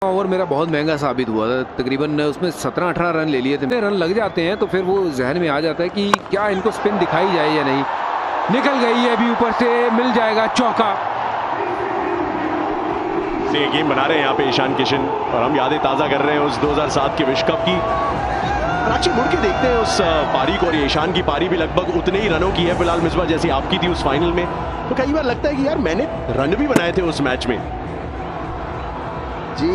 Over मेरा बहुत महंगा साबित हुआ था, तकरीबन उसमें 17-18 रन ले लिए थे। रन लग जाते हैं तो फिर वो जहन में आ जाता है कि क्या इनको स्पिन दिखाई जाए या नहीं। निकल गई है अभी, ऊपर से मिल जाएगा चौका। गेम बना रहे हैं यहाँ पे ईशान किशन और हम यादें ताजा कर रहे हैं उस 2007 के विश्व कप की। रांची मुड़ के देखते हैं उस पारी को, और ईशान की पारी भी लगभग उतने ही रनों की है फिलहाल मिसबा जैसी आपकी थी उस फाइनल में। तो कई बार लगता है कि यार मैंने रन भी बनाए थे उस मैच में जी।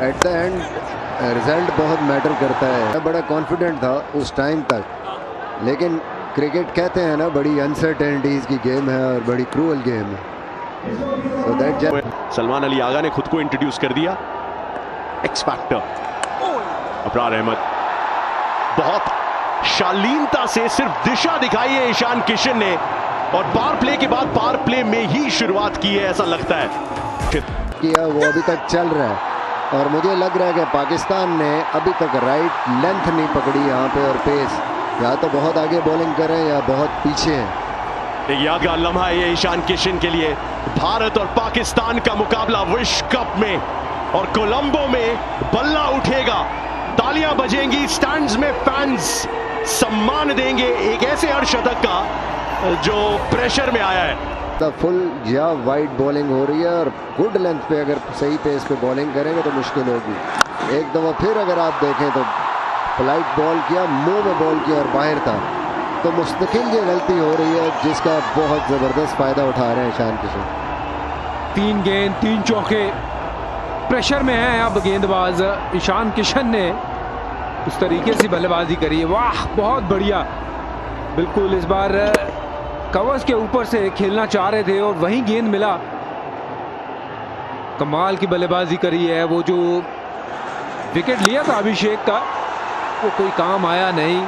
एट द एंड रिजल्ट बहुत मैटर करता है। मैं बड़ा कॉन्फिडेंट था उस टाइम तक, लेकिन क्रिकेट कहते हैं ना, बड़ी अनसर्टेनिटीज की गेम है और बड़ी क्रूअल गेम है। So सलमान अली आगा ने खुद को इंट्रोड्यूस कर दिया, एक्स फैक्टर अबरार अहमद। बहुत शालीनता से सिर्फ दिशा दिखाई है ईशान किशन ने, और पावर प्ले के बाद पावर प्ले में ही शुरुआत की है ऐसा लगता है किया। वो अभी तक चल रहा है और मुझे लग रहा है कि पाकिस्तान ने अभी तक राइट लेंथ नहीं पकड़ी यहाँ पे, और पेस या तो बहुत आगे बॉलिंग करें या बहुत पीछे है। एक यादगार लम्हा है ये ईशान किशन के लिए। भारत और पाकिस्तान का मुकाबला विश्व कप में, और कोलंबो में बल्ला उठेगा, तालियां बजेंगी, स्टैंड्स में फैंस सम्मान देंगे एक ऐसे अर्धशतक का जो प्रेशर में आया है। फुल या वाइड बॉलिंग हो रही है और गुड लेंथ पे अगर सही पेस पे बॉलिंग करेंगे तो मुश्किल होगी। एक दफा फिर अगर आप देखें तो फ्लाइट बॉल किया, मुंह में बॉल किया और बाहर था, तो मुस्तकिल ये गलती हो रही है जिसका बहुत ज़बरदस्त फ़ायदा उठा रहे हैं ईशान किशन। 3 गेंद 3 चौके, प्रेशर में है अब गेंदबाज। ईशान किशन ने उस तरीके से बल्लेबाजी करी है, वाह बहुत बढ़िया। बिल्कुल इस बार कवर्स के ऊपर से खेलना चाह रहे थे और वहीं गेंद मिला। कमाल की बल्लेबाजी करी है। वो जो विकेट लिया था अभिषेक का, वो कोई काम आया नहीं।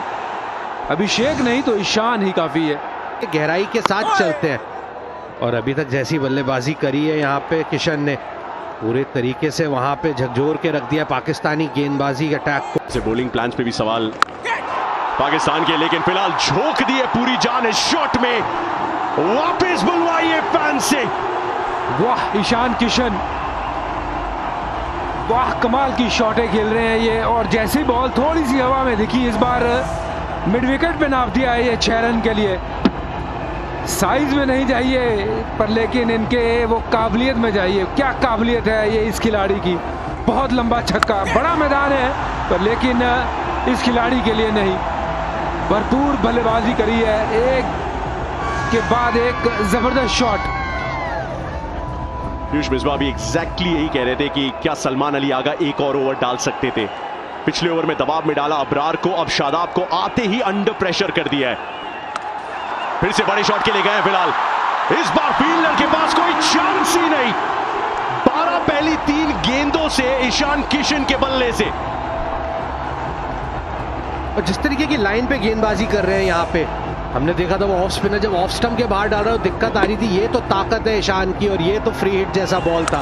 अभिषेक नहीं तो ईशान ही काफी है। गहराई के साथ चलते हैं, और अभी तक जैसी बल्लेबाजी करी है यहाँ पे किशन ने, पूरे तरीके से वहां पे झकझोर के रख दिया पाकिस्तानी गेंदबाजी के अटैक को। से बॉलिंग प्लान्स पे भी सवाल पाकिस्तान के, लेकिन फिलहाल झोंक दिए पूरी जान इस शॉट में, वापस बुलवाइए फैन से। वाह ईशान किशन, वाह कमाल की शॉटें खेल रहे हैं ये। और जैसे ही बॉल थोड़ी सी हवा में दिखी, इस बार मिड विकेट पे नाप दिया है ये 6 रन के लिए। साइज में नहीं जाइए पर लेकिन इनके वो काबिलियत में जाइए। क्या काबिलियत है ये इस खिलाड़ी की। बहुत लंबा छक्का, बड़ा मैदान है पर लेकिन इस खिलाड़ी के लिए नहीं। भरपूर बल्लेबाजी करी है, एक के बाद एक जबरदस्त शॉट। पीयूष मिसबा भी एग्जैक्टली यही कह रहे थे कि क्या सलमान अली आगा एक और ओवर डाल सकते थे। पिछले ओवर में दबाव में डाला अबरार को, अब शादाब को आते ही अंडर प्रेशर कर दिया है। फिर से बड़े शॉट के लिए गए फिलहाल। इस बार फील्डर के पास कोई चांस ही नहीं। 12 पहली 3 गेंदों से ईशान किशन के बल्ले से। और जिस तरीके की लाइन पे गेंदबाजी कर रहे हैं यहाँ पे, हमने देखा था वो ऑफ स्पिनर जब ऑफ स्टंप के बाहर डाल रहा है दिक्कत आ रही थी। ये तो ताकत है ईशान की, और ये तो फ्री हिट जैसा बॉल था।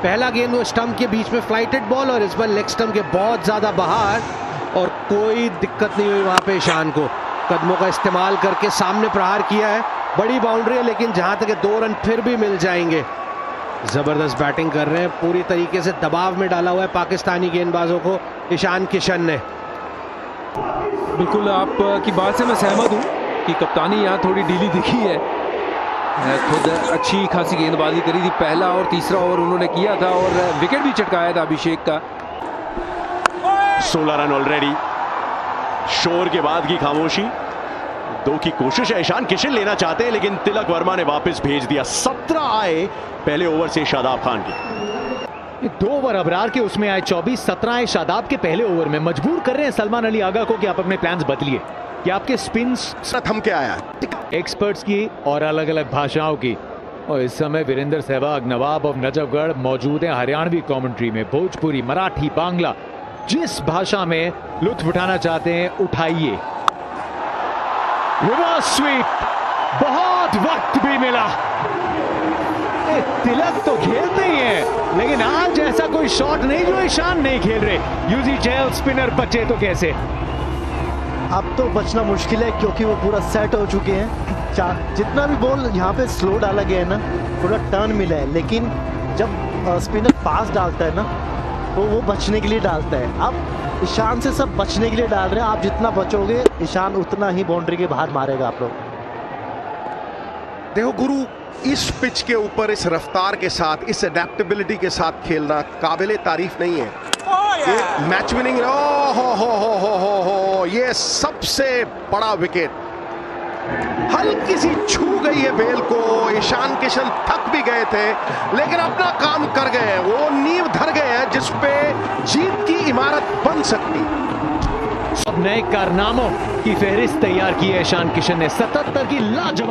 पहला गेंद वो स्टंप के बीच में फ्लाइटेड बॉल, और इस बार लेग स्टंप के बहुत ज्यादा बाहर, और कोई दिक्कत नहीं हुई वहां पे ईशान को। कदमों का इस्तेमाल करके सामने प्रहार किया है, बड़ी बाउंड्री है, लेकिन जहां तक 2 रन फिर भी मिल जाएंगे। जबरदस्त बैटिंग कर रहे हैं, पूरी तरीके से दबाव में डाला हुआ है पाकिस्तानी गेंदबाजों को ईशान किशन ने। बिल्कुल आपकी बात से मैं सहमत हूँ कि कप्तानी यहाँ थोड़ी ढीली दिखी है। खुद अच्छी खासी गेंदबाजी करी थी, पहला और तीसरा ओवर उन्होंने किया था और विकेट भी चटकाया था अभिषेक का। 16 रन ऑलरेडी। शोर के बाद की खामोशी, 2 की कोशिश है, ईशान किशन लेना चाहते हैं लेकिन तिलक वर्मा ने वापस भेज दिया। 17 आए पहले ओवर से शादाब खान के। 2 ओवर अबरार के, उसमें आए 24, 17 आए शादाब के पहले ओवर में। मजबूर कर रहे हैं सलमान अली आगा को कि आप अपने प्लान्स बदलिए, कि आपके स्पिन्स थम के आया एक्सपर्ट्स की और अलग अलग भाषाओं की। और इस समय वीरेंद्र सहवाग, नवाब ऑफ नजफगढ़ मौजूद हैं हरियाणवी कमेंट्री में। भोजपुरी, मराठी, बांग्ला, जिस भाषा में लुत्फ उठाना चाहते हैं उठाइए। रिवर्स स्वीप, बहुत वक्त भी मिला। तिलक तो खेलते ही है, लेकिन आज ऐसा कोई शॉट नहीं जो ईशान नहीं खेल रहे। यूजी चहल स्पिनर बचे तो कैसे। अब तो बचना मुश्किल है क्योंकि वो पूरा सेट हो चुके हैं। जितना भी बॉल यहाँ पे स्लो डाला गया है ना, थोड़ा टर्न मिला है, लेकिन जब स्पिनर पास डालता है ना तो वो बचने के लिए डालता है। अब ईशान से सब बचने के लिए डाल रहे हैं, आप जितना बचोगे ईशान उतना ही बाउंड्री के बाहर मारेगा आप लोग। देखो गुरु, इस पिच के ऊपर इस रफ्तार के साथ, इस अडेप्टेबिलिटी के साथ खेलना काबिले तारीफ नहीं है। ये मैच विनिंग, हो, ये सबसे बड़ा विकेट। हल्की सी छू गई है बेल को, ईशान किशन थक भी गए थे लेकिन अपना काम कर गए हैं, वो नींव धर गए हैं जिस पे जीत की इमारत बन सकती। अब नए कारनामों की फहरिस्त तैयार की है ईशान किशन ने। 77 की लाजवाब